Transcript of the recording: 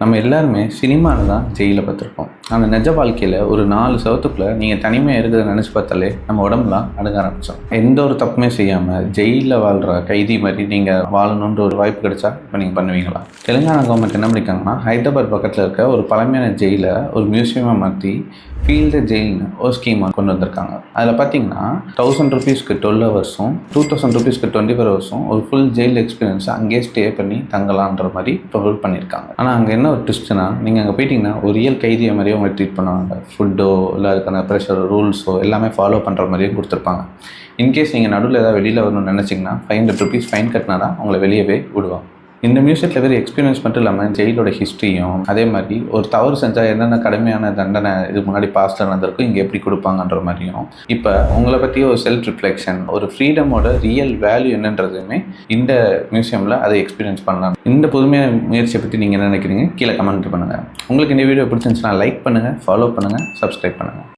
நம்ம எல்லாருமே சினிமாவில் தான் ஜெயிலை பார்த்துருப்போம். ஆனால் நிஜ வாழ்க்கையில் ஒரு 4 செவத்துக்குள்ளே நீங்கள் தனிமையாக இருக்கிறத நினச்சி பார்த்தாலே நம்ம உடம்புலாம் அணுக ஆரம்பித்தோம். எந்த ஒரு தப்புமே செய்யாமல் ஜெயிலில் வாழ்கிற கைதி மாதிரி நீங்கள் வாழணுன்ற ஒரு வாய்ப்பு கிடைச்சா இப்போ நீங்கள் பண்ணுவீங்களா? தெலுங்கானா கவர்மெண்ட் என்ன பண்ணியிருக்காங்கன்னா, ஹைதராபாத் பக்கத்தில் இருக்க ஒரு பழமையான ஜெயிலை ஒரு மியூசியமாக மாற்றி ஃபீல்டு ஜெயில்னு ஒரு ஸ்கீமாக கொண்டு வந்திருக்காங்க. அதில் பார்த்தீங்கன்னா 1000 ரூபீஸ்க்கு 12 ஹவர்ஸும் 2000 ரூபீஸ்க்கு 24 ஹவர்ஸும் ஒரு ஃபுல் ஜெயில் எக்ஸ்பீரியன்ஸை அங்கேயே ஸ்டே பண்ணி தங்கலான்ற மாதிரி இப்போ ஹோல்ட் பண்ணியிருக்காங்க. ஆனால் அங்கே என்ன ஒரு ட்விஸ்ட்னா, நீங்கள் அங்கே போயிட்டீங்கன்னா ஒரு ரியல் கைதியை மாதிரியே அவங்க ட்ரீட் பண்ணுவாங்க. ஃபுட்டோ இல்லை அதுக்கான ப்ரெஷர் ரூல்ஸோ எல்லாமே ஃபாலோ பண்ணுற மாதிரியும் கொடுத்துருப்பாங்க. இன்கேஸ் நீங்கள் நடுவில் ஏதாவது வெளியில் வரணும்னு நினச்சிங்கன்னா 500 ரூபீஸ் ஃபைன் கட்டினா தான் உங்களை வெளியவே விடுவாங்க. இந்த மியூசியத்தில் வெறும் எக்ஸ்பீரியன்ஸ் மட்டும் இல்லாமல் ஜெயிலோட ஹிஸ்ட்ரியும், அதே மாதிரி ஒரு தவறு செஞ்சால் என்னென்ன கடுமையான தண்டனை இது முன்னாடி பாஸ்ட்டில் நடந்திருக்கும், இங்கே எப்படி கொடுப்பாங்கன்ற மாதிரியும், இப்போ உங்களை பற்றி ஒரு செல்ஃப் ரிஃப்ளெக்ஷன், ஒரு ஃப்ரீடமோட ரியல் வேல்யூ என்னன்றதுமே இந்த மியூசியமில் அதை எக்ஸ்பீரியன்ஸ் பண்ணலாம். இந்த புதுமையான முயற்சியை பற்றி நீங்கள் என்ன நினைக்கிறீங்க? கீழே கமெண்ட் பண்ணுங்கள். உங்களுக்கு இந்த வீடியோ பிடிச்சிருந்துச்சுன்னா லைக் பண்ணுங்கள், ஃபாலோ பண்ணுங்கள், சப்ஸ்கிரைப் பண்ணுங்கள்.